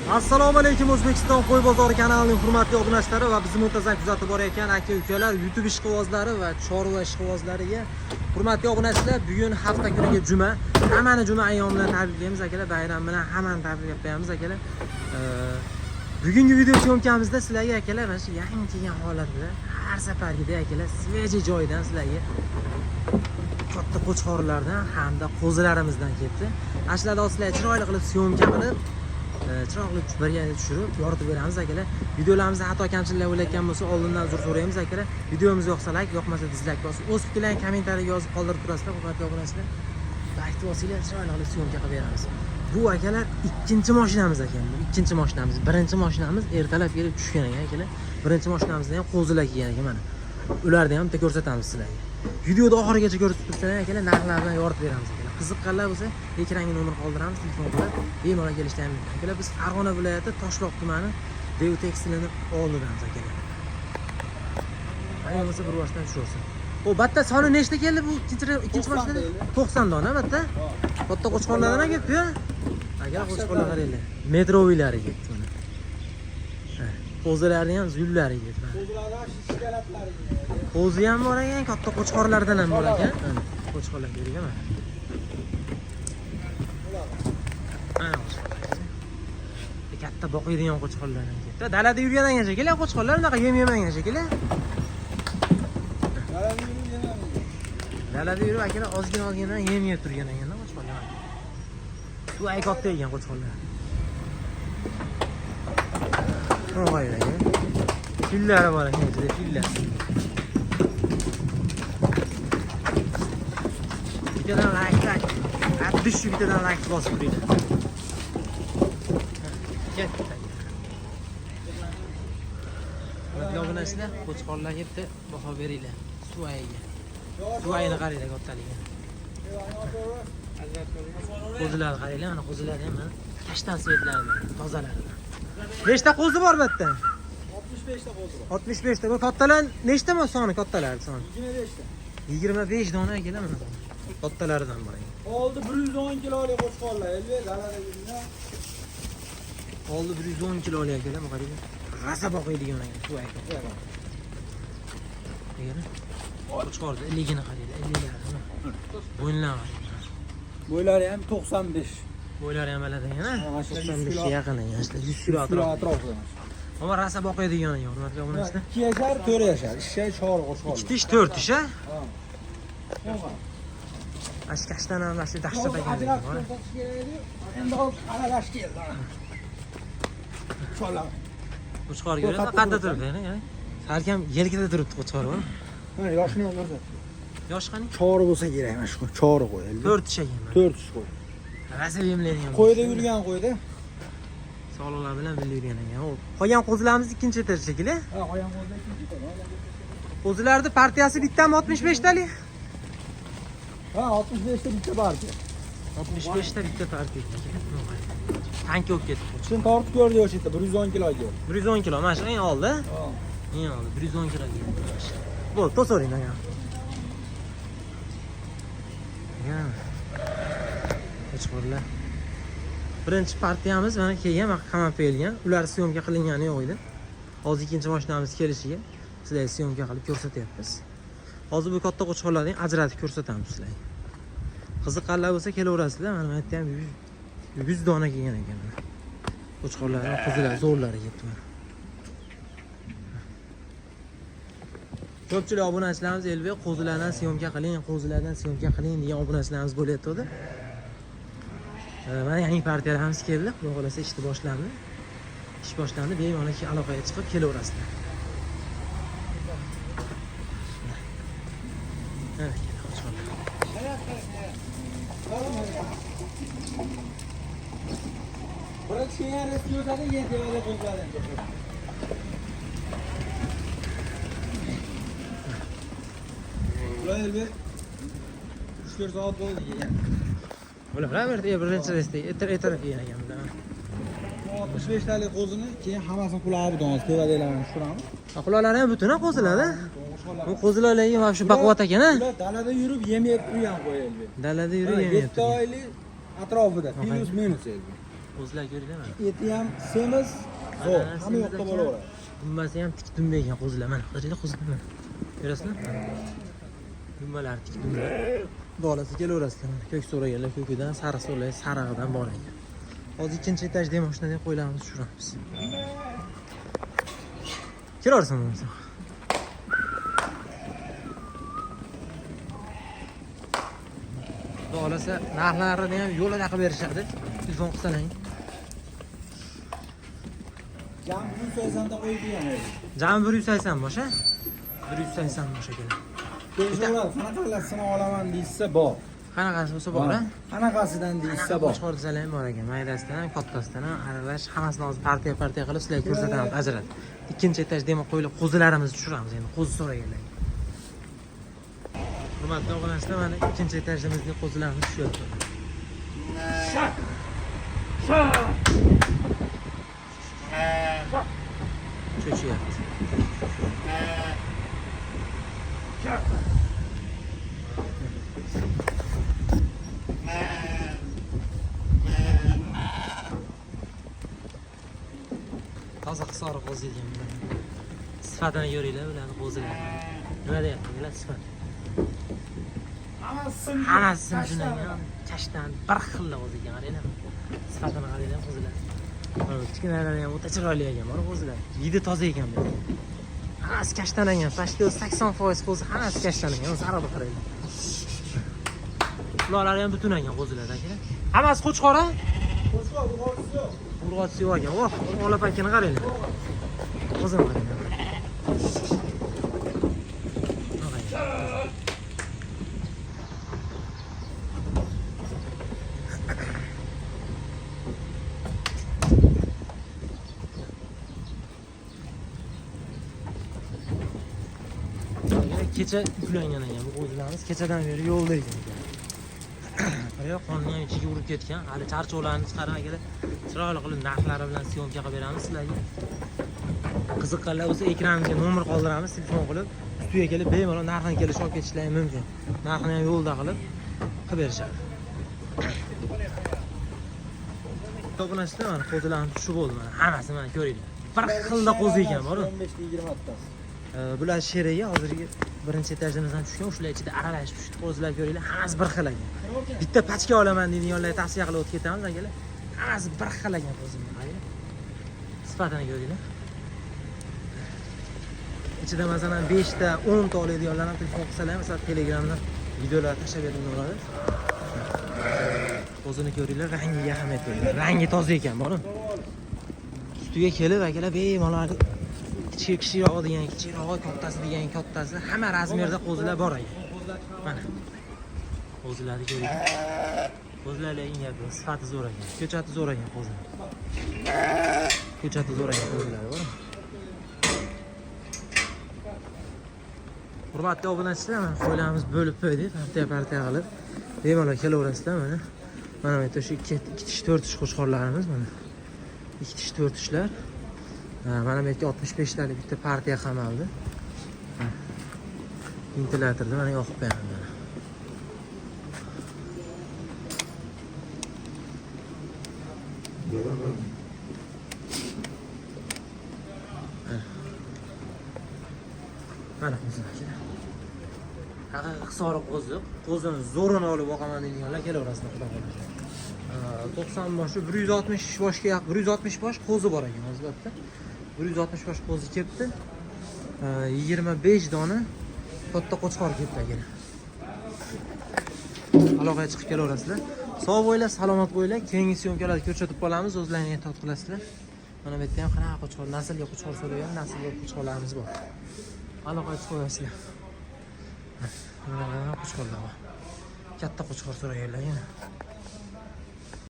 Assalomu alaykum, O'zbekiston qo'y bozori kanalining hurmatli obunachilari va bizni muntazam kuzatib borayotgan aka-ukalar, YouTube ishqibozlari va chorva ishqibozlariga hurmatli obunachilar, bugun hafta kuniga juma. Hammani juma ayyomi bilan tabriklaymiz akalar, bayram bilan hammani tabriklab qo'yamiz akalar. Bugungi video syomkamizda sizlarga akalar mana shu yangi kelgan holat bilan har safargidek akalar svejiy joydan sizlarga katta qo'chqorlardan hamda qo'zilarimizdan keldi. Ashlarda sizlar chiroyli qilib syomka qilib chiroqli birga tushirib yoritib beramiz akalar. Videolarimizda xato kamchiliklar bo'layotgan bo'lsa oldindan uzr so'raymiz akalar. Videomiz yoqsa like, yoqmasa dislike bosib, o'z fikrlaringizni kommentariyaga yozib qoldirib turasizlar, hurmatli obunachilar. Like bosinglar, chiroyli qilib syomka qilib beramiz. Bu akalar ikkinchi mashinamiz ekan. Bu ikkinchi mashinamiz. Birinchi mashinamiz ertalab kelib tushgan ekan akalar. Birinchi mashinamizda ham qo'zilar kelgan ekan mana. Ularni ham bitta ko'rsatamiz sizlarga. Videoda oxirigacha ko'rsatib tursangiz akalar, narxlar bilan yoritib beramiz akalar. Qiziqqanlar bo'lsa, ekranga nomer qoldiramiz, telefon qilib bemalol kelishdan mumkin. Akalar biz Farg'ona viloyati Toshloq tumani Dev tekstilini oldidamiz akalar. Mana bo'lsa bir boshdan tushirsin. O batta soni nechta keldi bu ikkinchi mashinada? 90 dona batta. Katta qo'chqorlardan ham ketdi-ku. Akalar qo'chqorlar qaranglar. Metroviylari ketdi mana. Qo'zilarni ham zullari ketdi. Qo'zilardan shishkalatlari. Qo'zi ham bor ekan, katta qo'chqorlardan ham bor ekan. Mana qo'chqorlar ko'rgan mana. Katta boqiydigan qo'chqorlar ham ketdi. Dalada yurgandan shekilli qo'chqorlar unaqa yem yemagan shekilli. Dalada yurib akalar ozgina yem yeb turgan ekan qo'chqorlar. Bu ay katta ekan qo'chqorlar. Qo'ylar. Fillari bor ekan, juda fillar. Bittadan like. Abdush bittadan like bosib turinglar. Obunachilar, qo'chqorlarga bitta baho beringlar. Suvayiga. Suvayini qaranglar kattaligiga. Qo'zilarni qaranglar, mana qo'zilar ham mana kashtan svetlari, tozalari. Nechta qo'zi bor bu yerda? 65 ta qo'zi bor. 65 ta. Bu kattalar nechtami soni kattalar soni? 25 ta. 25 dona akalar mana. Kattalaridan bor ekan. Oldi 110 kilolik qo'chqorlar, elbet dalada yurgan. Oldi 110 kilolik akalar, bu qarang. G'asa boqiydigan ekan, shu ekan. Mana. Qo'chqorni ligini qaranglar, 50larni. Bo'ynlari. Bo'ylari ham 95. Bo'ylari ham balandagina, 95 ga yaqin ekan, 100 kilo atrofida. Ammo rasa boqiydigan ekan, hurmatli obunachilar. 2 yashar, 4 yashar. Ishga chor qo'chqor. 2 tish, 4 tish, ha? Ha. Ashkashdan ham shu dahshat ekan. Endi aralash keldi. Cho'la. Qo'chqor ko'radi, qanday turibdi, ya'ni? Salkam yelkada turibdi qo'chqor. Mana yoshni ko'rsa. Yosh qani? Chori bo'lsa kerak mana shu chori qo'y. 4 tish ekan. 4 tish qo'y. Rasa yemlaydigan. Qo'yda yurgan qo'yda. Sog'liqlar bilan birga yurgan ekan. Qolgan qo'zilarimiz ikkinchi etar shekilli. Ha, qolgan qo'yda ikkinchi etar. Qo'zilarning partiyasi bittami 65 talik? Ha, 65 ta bitta partiya. 65 ta bitta partiya ekan. Tanki olib ketdi. Shin tortib ko'rdi o'sha yerda 110 kiloga. 110 kilo, mana shu eng oldi. Ha. Eng oldi 110 kilo. Bo'l, to'soring aka. Ya. Qo'chqorlar. Birinchi partiyamiz mana kelgan, qamab qo'yilgan. Ular syomka qilingani yo'q edi. Hozir ikkinchi mashinamiz kelishiga sizlarga syomka qilib ko'rsatyapmiz. Hozir bu katta qo'chqorlarni ajratib ko'rsatamiz sizlarga. Qiziqqanlar bo'lsa kelaverasizlar. Mana bu yerda ham 100 dona kelgan ekan. Qo'chqorlar, qo'zilar zo'rlari ketdi mana. Ko'pchilik obunachilarimiz elbek qo'zilardan syomka qiling, qo'zilardan syomka qiling degan obunachilarimiz bo'layotdi. Mana yangi partiyalarimiz keldi. Xudo xolasa ishni boshlandi. Ish boshlandi, bemalol aloqaga chiqib kelaverasizlar. Mana qo'chqorlar. Birinchi kelgan respublikada yetibadi qo'zlardan. Ular elbet 3-4 soat bo'ldi kelgan. Ular birinchi resda etaraf yegan ekan bular. 65 talik qo'zini keyin hammasini qulog'i butamiz, tevadalarini tushiramiz. Quloqlari ham butun qo'zilar-da. Bu qo'zilarga mana shu baquvvat ekan-a? Ular dalada yurib yem yeb turgan qo'y elbet. Dalada yurib yem yeb 7 oylik atrofida, plus minus elbet. Qo'zilar ko'ringlar mana. Eti ham semiz, zo'r. Hamma yoqda bo'laveradi. Dumbasi ham tik dumba ekan qo'zilar mana. Qaranglar qo'zilar mana. Ko'rasizlar? Dumbalar tik dumba. Bolasi kelaverasizlar mana. Ko'k so'raganlar ko'kidan, sariq so'raganlar sarig'idan bor ekan. Hozir ikkinchi etajda mashinada qo'ylarimizni tushiramiz. Kiraversin bo'lmasa. Xohlasa narxlarini ham yo'lida qilib berishadi. Telefon qilsang. Jam 180 ta qo'yib bergan. Jami 180 bosh, 180 bosh ekan. Tejovlar qanaqalar sinov olaman deysa bor. Qanaqasi bo'lsa bor, a? Qanaqasidan deysa bor. Boshqa desalar ham bor ekan. Maydasidan ham, kattasidan ham aralash hammasini hozir partiya qilib sizlarga ko'rsatamiz, ajratib. Ikkinchi etajda ham qo'yilib qo'zilarimizni tushiramiz endi, qo'zi so'raganlarga. Hurmatli obunachilar, mana ikkinchi etajdamizga qo'zilarimiz tushyapti. Cho'chiyapti. Toza qisori qo'zi ekan bular. Sifatini ko'ringlar ularni qo'zilar. Nima deyapti bular sifat? Hammasi shundan kashtan bir xil qo'zi ekan, qaranglar. Sifatini qaranglar qo'zilar. Kichkinalari ham o'ta chiroyli ekan, mana qo'zilar. Hidi toza ekan bular. Hammasi kashtanlangan, pastda 80% qo'zi hammasi kashtanlangan, sariq qaranglar. Ularlar ham butunlangan qo'zilar akalar. Hammasi qo'chqora? Qo'chqor, urg'ochisi yo'q. Urg'ochisi yo'q ekan. Voh, olib pakini qaranglar. Qo'zim qaranglar. Kecha yuklangan ekan bu qo'zilarimiz, kechadan beri yo'lda ekan. Qarang, qonni ham ichiga urib ketgan. Hali charchovlarni chiqarib akalar, chiroyli qilib narxlari bilan syomka qilib beramiz sizlarga. Qiziqqanlar bo'lsa ekranimizga nomer qoldiramiz, telefon qilib, ustiga kelib bemalol narxini kelishib olib ketishlari mumkin. Narxini ham yo'lda qilib berishadi. To'g'risi mana qo'zilarimiz shu bo'ldi mana. Hammasi mana ko'ringlar. Bir xilda qo'zi ekan, bor-ku. 15-20 ta. Bular sheriga hozirgi birinchi etajimizdan tushgan, shular ichida aralashib tushdi. Qo'zilar ko'ringlar, hammasi bir xil ekan. Bitta pachka olaman deydiganlarga tavsiya qilib o'tib ketamiz akalar. Hammasi bir xil ekan qo'zilar, qarang. Sifatini ko'ringlar. Ichida masalan 5 ta, 10 ta oladiganlar ham telefon qilsalar, masalan Telegramdan videolar tashlab berib bo'ladi. Qo'zini ko'ringlar, rangiga ahamiyat beringlar. Rangi toza ekan, bor-ku. Ustiga kelib akalar bemalol kichikroq degan kichikroq, kattasi degan kattasi, hamma razmerda qo'zilar bor ekan. Mana. Qo'zilarni ko'ringlar. Qo'zilarning gapi, sifati zo'r ekan. Ko'chati zo'r ekan qo'zilar. Ko'chati zo'r ekan qo'zilar, bor. Hurmatli obunachilar, mana qo'ylarimiz bo'lib qo'ydik, partiya qilib. Bemalol kelaverasizlar mana. Mana bu yerda shu 2 tish 4 tish qo'chqorlarimiz mana. 2 tish 4 tishlar. Mana bu yerga 65 talik bitta partiya qamaldi. Ventilatorda mana yoqib qo'yaman mana. Mana qo'zilar. Haqiqiy soriq qo'zi. Qo'zini zo'rini olib boqaman deganlar kelaverasizlar, xudo xohlasa. 90 boshi 160 boshga yaqin 160 bosh qo'zi bor ekan hozirda. 160 bosh qo'zi kelibdi. 25 dona katta qo'chqor kelibdi ekan. Aloqaga chiqib kelaverasizlar. Sog' bo'linglar, salomat bo'linglar. Keyingi syomkalarda ko'rsatib qolamiz, o'zlaringiz e'tibor qilasizlar. Mana bu yerda ham qanaqa qo'chqor, naslga qo'chqor so'ragan, naslga qo'chqorlarimiz bor. Aloqaga chiqib qo'yasizlar. Mana qo'chqorlar bor. Katta qo'chqor so'raganlar yana.